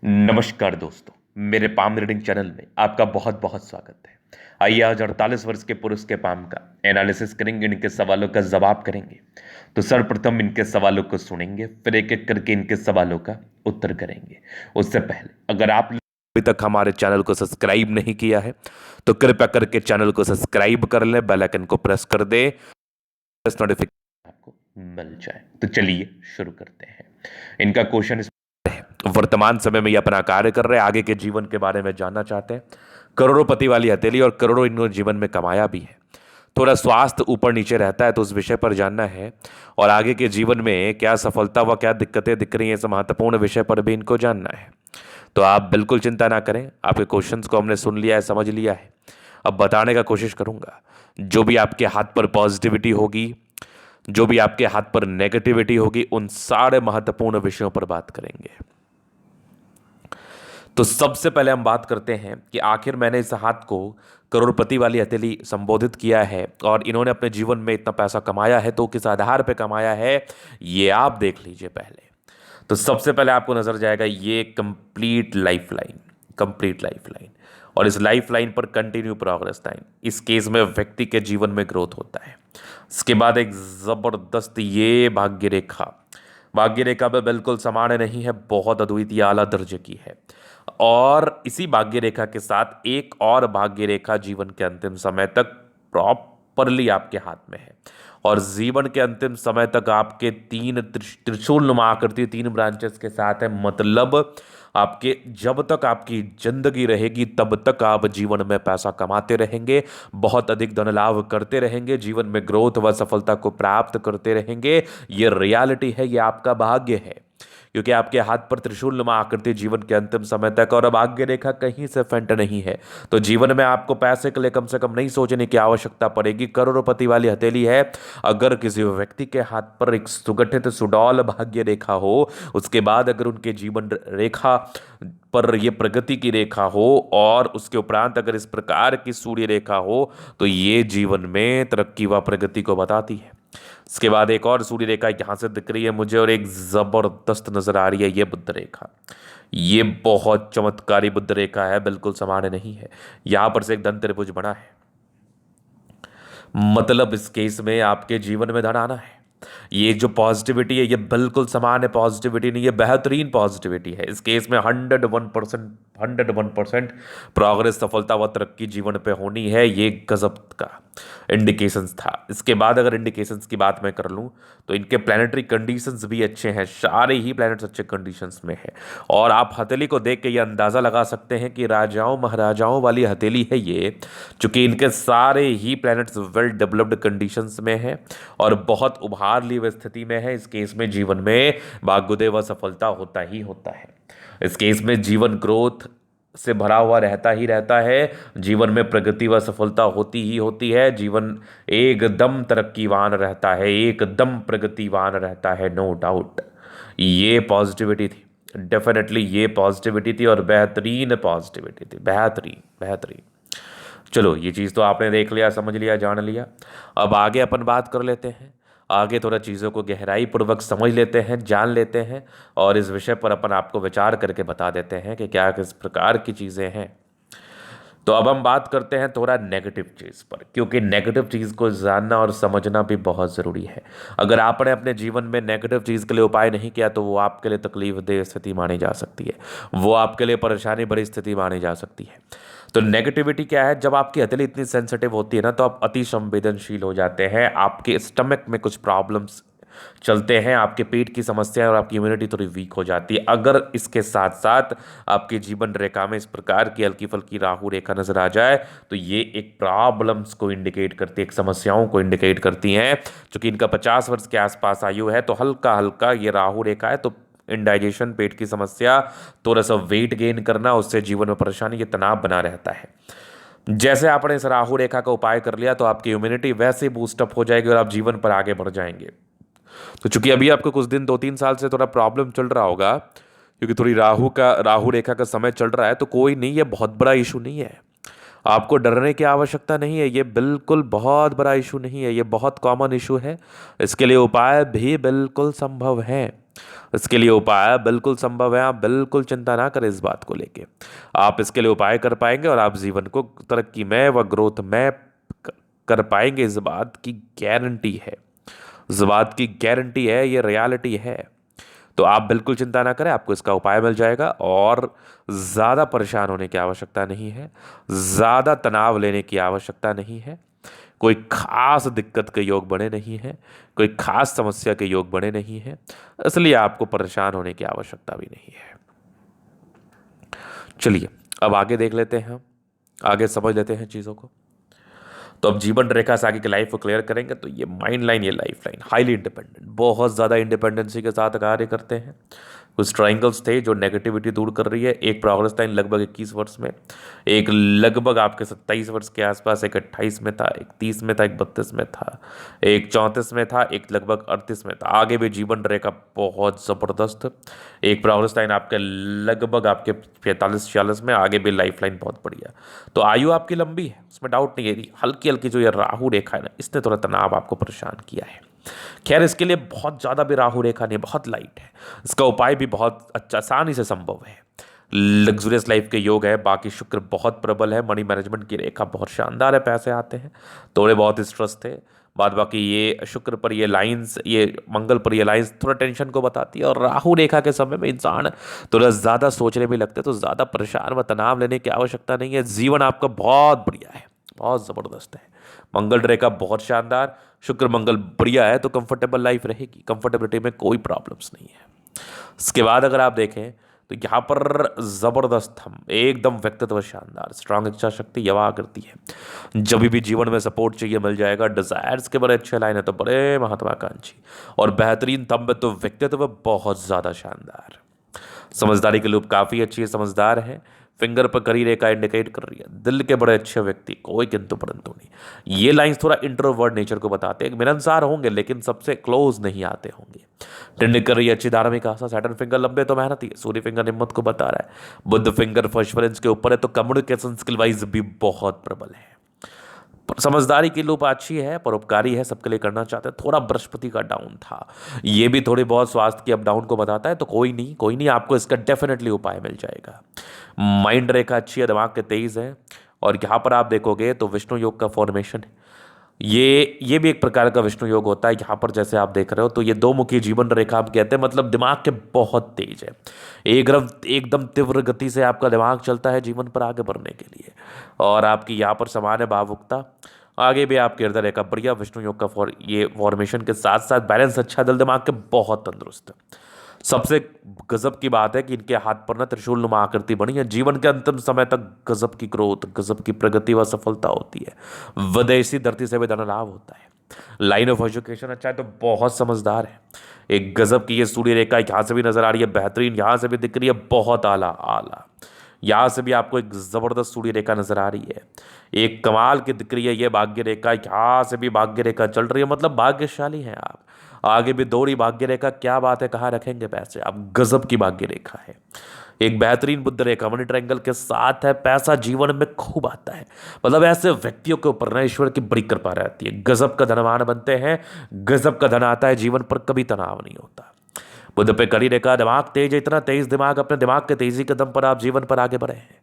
नमस्कार दोस्तों, मेरे पाम रीडिंग चैनल में आपका बहुत बहुत स्वागत है। आइए आज 48 वर्ष के पुरुष के पाम का एनालिसिस करेंगे, इनके सवालों का जवाब करेंगे। तो सर्वप्रथम इनके सवालों को सुनेंगे, फिर एक एक करके इनके सवालों का उत्तर करेंगे। उससे पहले अगर आप अभी तक हमारे चैनल को सब्सक्राइब नहीं किया है तो कृपया करके चैनल को सब्सक्राइब कर ले, बेल आइकन को प्रेस कर दे, नोटिफिकेशन आपको मिल जाए। तो चलिए शुरू करते हैं। इनका क्वेश्चन वर्तमान समय में ये अपना कार्य कर रहे हैं, आगे के जीवन के बारे में जानना चाहते हैं। करोड़ोंपति वाली हथेली और करोड़ों इन्होंने जीवन में कमाया भी है। थोड़ा स्वास्थ्य ऊपर नीचे रहता है तो उस विषय पर जानना है, और आगे के जीवन में क्या सफलता व क्या दिक्कतें दिख रही हैं इस महत्वपूर्ण विषय पर भी इनको जानना है। तो आप बिल्कुल चिंता ना करें, आपके क्वेश्चंस को हमने सुन लिया है, समझ लिया है। अब बताने का कोशिश करूंगा। जो भी आपके हाथ पर पॉजिटिविटी होगी, जो भी आपके हाथ पर नेगेटिविटी होगी, उन सारे महत्वपूर्ण विषयों पर बात करेंगे। तो सबसे पहले हम बात करते हैं कि आखिर मैंने इस हाथ को करोड़पति वाली हथेली संबोधित किया है और इन्होंने अपने जीवन में इतना पैसा कमाया है तो किस आधार पे कमाया है, ये आप देख लीजिए पहले। तो सबसे पहले आपको नजर जाएगा ये complete life line, complete life line. और इस लाइफ लाइन पर कंटिन्यू प्रोग्रेस लाइन, इस केस में व्यक्ति के जीवन में ग्रोथ होता है। इसके बाद एक जबरदस्त ये भाग्य रेखा, भाग्य रेखा पे बिल्कुल सामान्य नहीं है, बहुत अद्वितीय आला दर्जे की है। और इसी भाग्य रेखा के साथ एक और भाग्य रेखा जीवन के अंतिम समय तक प्रॉपरली आपके हाथ में है। और जीवन के अंतिम समय तक आपके तीन त्रिशूल नुमा आकृति, तीन ब्रांचेस के साथ है। मतलब आपके जब तक आपकी जिंदगी रहेगी तब तक आप जीवन में पैसा कमाते रहेंगे, बहुत अधिक धन लाभ करते रहेंगे, जीवन में ग्रोथ व सफलता को प्राप्त करते रहेंगे। ये रियलिटी है, ये आपका भाग्य है, क्योंकि आपके हाथ पर त्रिशूल नुमा आकृति जीवन के अंतिम समय तक, और अब भाग्य रेखा कहीं से फेंट नहीं है। तो जीवन में आपको पैसे के लिए कम से कम नहीं सोचने की आवश्यकता पड़ेगी। करोड़पति वाली हथेली है। अगर किसी व्यक्ति के हाथ पर एक सुगठित सुडौल भाग्य रेखा हो, उसके बाद अगर उनके जीवन रेखा पर यह प्रगति की रेखा हो और उसके उपरांत अगर इस प्रकार की सूर्य रेखा हो, तो ये जीवन में तरक्की व प्रगति को बताती है। इसके बाद एक और सूर्य रेखा यहां से दिख रही है मुझे, और एक जबरदस्त नजर आ रही है ये बुध रेखा। ये बहुत चमत्कारी बुध रेखा है, बिल्कुल सामान्य नहीं है। यहां पर से एक धन त्रिभुज बना है, मतलब इस केस में आपके जीवन में धन आना है। ये जो पॉजिटिविटी है ये बिल्कुल सामान्य पॉजिटिविटी नहीं है, बेहतरीन पॉजिटिविटी है। इस केस में 101% प्रोग्रेस, सफलता व तरक्की जीवन पे होनी है। ये गजब का इंडिकेशंस था। इसके बाद अगर इंडिकेशंस की बात मैं कर लूँ तो इनके प्लानिटरी कंडीशंस भी अच्छे हैं, सारे ही प्लैनेट्स अच्छे कंडीशंस में है। और आप हथेली को देख के ये अंदाज़ा लगा सकते हैं कि राजाओं महाराजाओं वाली हथेली है ये, चूंकि इनके सारे ही प्लैनेट्स वेल डेवलप्ड कंडीशंस में है और बहुत उभार ली हुई स्थिति में है। इस केस में जीवन में भाग्योदय व सफलता होता ही होता है। इस केस में जीवन ग्रोथ से भरा हुआ रहता ही रहता है, जीवन में प्रगति व सफलता होती ही होती है, जीवन एकदम तरक्कीवान रहता है, एकदम प्रगतिवान रहता है, नो डाउट। ये पॉजिटिविटी थी, डेफिनेटली ये पॉजिटिविटी थी और बेहतरीन पॉजिटिविटी थी, बेहतरीन बेहतरीन। चलो ये चीज़ तो आपने देख लिया, समझ लिया, जान लिया। अब आगे अपन बात कर लेते हैं, आगे थोड़ा चीज़ों को गहराई पूर्वक समझ लेते हैं, जान लेते हैं, और इस विषय पर अपन आपको विचार करके बता देते हैं कि क्या किस प्रकार की चीज़ें हैं। तो अब हम बात करते हैं थोड़ा नेगेटिव चीज़ पर, क्योंकि नेगेटिव चीज़ को जानना और समझना भी बहुत ज़रूरी है। अगर आपने अपने जीवन में नेगेटिव चीज़ के लिए उपाय नहीं किया तो वो आपके लिए तकलीफदेह स्थिति मानी जा सकती है, वो आपके लिए परेशानी भरी स्थिति मानी जा सकती है। तो नेगेटिविटी क्या है, जब आपकी हथेली इतनी सेंसिटिव होती है ना तो आप अति संवेदनशील हो जाते हैं, आपके स्टमक में कुछ प्रॉब्लम्स चलते हैं, आपके पेट की समस्या और आपकी इम्यूनिटी थोड़ी वीक हो जाती है। अगर इसके साथ साथ आपके जीवन रेखा में इस प्रकार की हल्की फुल्की राहु रेखा नजर आ जाए तो ये एक प्रॉब्लम्स को इंडिकेट करती है, एक समस्याओं को इंडिकेट करती हैं। क्योंकि इनका 50 वर्ष के आसपास आयु है तो हल्का हल्का ये राहु रेखा है, तो इंडाइजेशन, पेट की समस्या, थोड़ा सा वेट गेन करना, उससे जीवन में परेशानी, ये तनाव बना रहता है। जैसे आपने इस राहु रेखा का उपाय कर लिया तो आपकी इम्यूनिटी वैसे बूस्टअप हो जाएगी और आप जीवन पर आगे बढ़ जाएंगे। तो चूंकि अभी आपको कुछ दिन 2-3 साल से थोड़ा प्रॉब्लम चल रहा होगा, क्योंकि थोड़ी राहु रेखा का समय चल रहा है, तो कोई नहीं, ये बहुत बड़ा इशू नहीं है, आपको डरने की आवश्यकता नहीं है, ये बिल्कुल बहुत बड़ा इशू नहीं है, ये बहुत कॉमन इशू है। इसके लिए उपाय भी बिल्कुल संभव है। इसके लिए उपाय बिल्कुल संभव है, आप बिल्कुल चिंता ना करें इस बात को लेके। आप इसके लिए उपाय कर पाएंगे और आप जीवन को तरक्की में व ग्रोथ में कर पाएंगे, इस बात की गारंटी है। इस बात की गारंटी है, ये रियलिटी है। तो आप बिल्कुल चिंता ना करें, आपको इसका उपाय मिल जाएगा और ज़्यादा परेशान होने की आवश्यकता नहीं है, ज़्यादा तनाव लेने की आवश्यकता नहीं है। कोई खास दिक्कत के योग बने नहीं हैं, कोई खास समस्या के योग बने नहीं हैं, इसलिए आपको परेशान होने की आवश्यकता भी नहीं है। चलिए अब आगे देख लेते हैं, हम आगे समझ लेते हैं चीज़ों को। तो अब जीवन रेखा से आगे की लाइफ को क्लियर करेंगे। तो ये माइंड लाइन, ये लाइफ लाइन हाईली इंडिपेंडेंट, बहुत ज़्यादा इंडिपेंडेंसी के साथ कार्य करते हैं। कुछ ट्राइंगल्स थे जो नेगेटिविटी दूर कर रही है। एक प्रोग्रेस लाइन लगभग 21 वर्ष में, एक लगभग आपके 27 वर्ष के आसपास, एक 28 में था, एक 30 में था, एक 32 में था, एक 34 में था, एक लगभग 38 में था। आगे भी जीवन रेखा बहुत ज़बरदस्त। एक प्रोग्रेस लाइन आपके लगभग आपके 45-46 में, आगे भी लाइफ लाइन बहुत बढ़िया। तो आयु आपकी लंबी है, उसमें डाउट नहीं है। हल्की हल्की जो ये राहु रेखा है ना, इसने थोड़ा तनाव आपको परेशान किया है। खैर इसके लिए बहुत ज़्यादा भी राहु रेखा नहीं, बहुत लाइट है। इसका उपाय भी बहुत अच्छा आसानी से संभव है। लग्जूरियस लाइफ के योग है। बाकी शुक्र बहुत प्रबल है, मनी मैनेजमेंट की रेखा बहुत शानदार है, पैसे आते हैं। थोड़े बहुत स्ट्रेस थे, बाद बाकी ये शुक्र पर ये लाइंस, ये मंगल पर ये लाइंस थोड़ा टेंशन को बताती है। और राहु रेखा के समय में इंसान थोड़ा ज़्यादा सोचने में लगते हैं, तो ज़्यादा परेशान व तनाव लेने की आवश्यकता नहीं है। जीवन आपका बहुत बढ़िया है, बहुत ज़बरदस्त है। मंगल रेखा बहुत शानदार, शुक्र मंगल बढ़िया है, तो कंफर्टेबल लाइफ रहेगी, कंफर्टेबिलिटी में कोई प्रॉब्लम्स नहीं है। इसके बाद अगर आप देखें तो यहाँ पर जबरदस्त हम एकदम व्यक्तित्व शानदार, स्ट्रांग इच्छा शक्ति यवा करती है। जब भी जीवन में सपोर्ट चाहिए मिल जाएगा। डिजायर्स के बड़े अच्छे लाइन है, तो बड़े महत्वाकांक्षी और बेहतरीन तब तो व्यक्तित्व बहुत ज़्यादा शानदार। समझदारी के लूप काफ़ी अच्छी है, समझदार है। फिंगर पर करी रेखा इंडिकेट कर रही है दिल के बड़े अच्छे व्यक्ति, कोई किंतु परंतु नहीं। ये लाइंस थोड़ा इंट्रोवर्ट नेचर को बताते हैं, मिलनसार होंगे लेकिन सबसे क्लोज नहीं आते होंगे। टिंड कर रही है अच्छी धार्मिक आशा। सैटर्न फिंगर लंबे तो मेहनती है। सूर्य फिंगर हिम्मत को बता रहा है। बुध फिंगर फर्स्ट फ्रेंच के ऊपर है, तो कम्युनिकेशन स्किल वाइज भी बहुत प्रबल है। समझदारी की लूप अच्छी है, परोपकारी है, सबके लिए करना चाहते हैं। थोड़ा बृहस्पति का डाउन था, ये भी थोड़ी बहुत स्वास्थ्य की अप डाउन को बताता है। तो कोई नहीं, कोई नहीं, आपको इसका डेफिनेटली उपाय मिल जाएगा। माइंड रेखा अच्छी है, दिमाग के तेज है। और यहाँ पर आप देखोगे तो विष्णु योग का फॉर्मेशन है। ये भी एक प्रकार का विष्णु योग होता है। यहाँ पर जैसे आप देख रहे हो, तो ये दो मुखी जीवन रेखा आप कहते हैं, मतलब दिमाग के बहुत तेज है। एकदम तीव्र गति से आपका दिमाग चलता है जीवन पर आगे बढ़ने के लिए। और आपकी यहाँ पर समान है भावुकता। आगे भी आपके हृदय रेखा बढ़िया, विष्णु योग का ये फॉर्मेशन के साथ साथ बैलेंस अच्छा, दिल दिमाग के बहुत तंदुरुस्त। सबसे गजब की बात है कि इनके हाथ पर ना त्रिशूल नुमा आकृति बनी है। जीवन के अंतिम समय तक गजब की ग्रोथ, गजब की प्रगति व सफलता होती है। विदेशी धरती से भी धन लाभ होता है। लाइन ऑफ एजुकेशन अच्छा है, तो बहुत समझदार है। एक गजब की ये सूर्य रेखा यहाँ से भी नजर आ रही है, बेहतरीन। यहाँ से भी दिख रही है, बहुत आला आला। यहाँ से भी आपको एक जबरदस्त सूर्य रेखा नजर आ रही है, एक कमाल की दिख रही है ये भाग्य रेखा। यहाँ से भी भाग्य रेखा चल रही है, मतलब भाग्यशाली हैं आप। आगे भी दोहरी भाग्य रेखा, क्या बात है, कहाँ रखेंगे पैसे आप। गजब की भाग्य रेखा है। एक बेहतरीन बुद्ध रेखा मनी ट्रायंगल के साथ है। पैसा जीवन में खूब आता है, मतलब ऐसे व्यक्तियों के ऊपर ना ईश्वर की बड़ी कृपा रहती है। गजब का धनवान बनते हैं, गजब का धन आता है जीवन पर, कभी तनाव नहीं होता। बुद्ध पे कड़ी रेखा, दिमाग तेज है, इतना तेज दिमाग, अपने दिमाग के तेजी के दम पर आप जीवन पर आगे बढ़े हैं।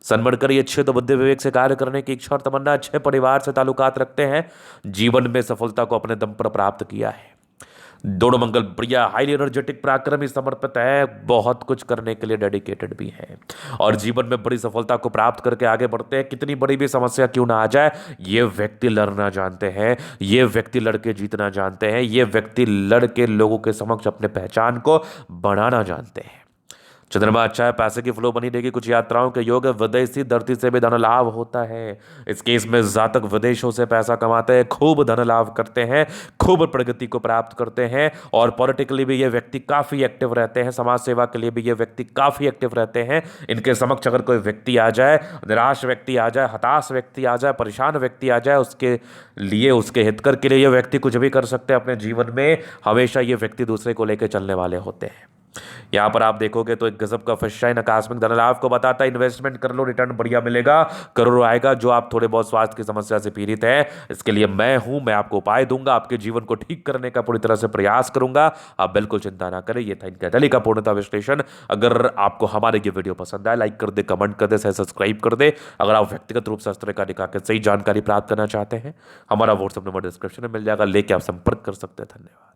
सनबढ़ कर अच्छे तो बुद्धि विवेक से कार्य करने की इच्छा और तमन्ना, अच्छे परिवार से ताल्लुकात रखते हैं, जीवन में सफलता को अपने दम पर प्राप्त किया है। दोनों मंगल बढ़िया, हाईली एनर्जेटिक, पराक्रमी, समर्पित है, बहुत कुछ करने के लिए डेडिकेटेड भी है और जीवन में बड़ी सफलता को प्राप्त करके आगे बढ़ते हैं। कितनी बड़ी भी समस्या क्यों ना आ जाए, ये व्यक्ति लड़ना जानते हैं, ये व्यक्ति लड़के जीतना जानते हैं, ये व्यक्ति लड़के लोगों के समक्ष अपने पहचान को बढ़ाना जानते हैं। चंद्रमा अच्छा है, पैसे की फ्लो बनी रहेगी। कुछ यात्राओं के योग है, विदेशी धरती से भी धन लाभ होता है। इस केस में जातक विदेशों से पैसा कमाते हैं, खूब धन लाभ करते हैं, खूब प्रगति को प्राप्त करते हैं। और पॉलिटिकली भी ये व्यक्ति काफ़ी एक्टिव रहते हैं, समाज सेवा के लिए भी ये व्यक्ति काफ़ी एक्टिव रहते हैं। इनके समक्ष अगर कोई व्यक्ति आ जाए, निराश व्यक्ति आ जाए, हताश व्यक्ति आ जाए, परेशान व्यक्ति आ जाए, उसके लिए, उसके हितकर के लिए ये व्यक्ति कुछ भी कर सकते हैं अपने जीवन में। हमेशा ये व्यक्ति दूसरे को लेकर चलने वाले होते हैं। यहाँ पर आप देखोगे तो एक गजब का फिश शाइन आकस्मिक धन लाभ को बताता है, इन्वेस्टमेंट कर लो, रिटर्न बढ़िया मिलेगा, करोड़ों आएगा। जो आप थोड़े बहुत स्वास्थ्य की समस्या से पीड़ित हैं, इसके लिए मैं हूं, मैं आपको उपाय दूंगा, आपके जीवन को ठीक करने का पूरी तरह से प्रयास करूंगा। आप बिल्कुल चिंता ना करें। ये था इनका दिल्ली का पूर्णता विश्लेषण। अगर आपको हमारे ये वीडियो पसंद आए, लाइक कर दे, कमेंट कर दे, सब्सक्राइब कर दे। अगर आप व्यक्तिगत रूप से अस्त्र का दिखा के सही जानकारी प्राप्त करना चाहते हैं, हमारा व्हाट्सएप नंबर डिस्क्रिप्शन में मिल जाएगा, लेके आप संपर्क कर सकते हैं। धन्यवाद।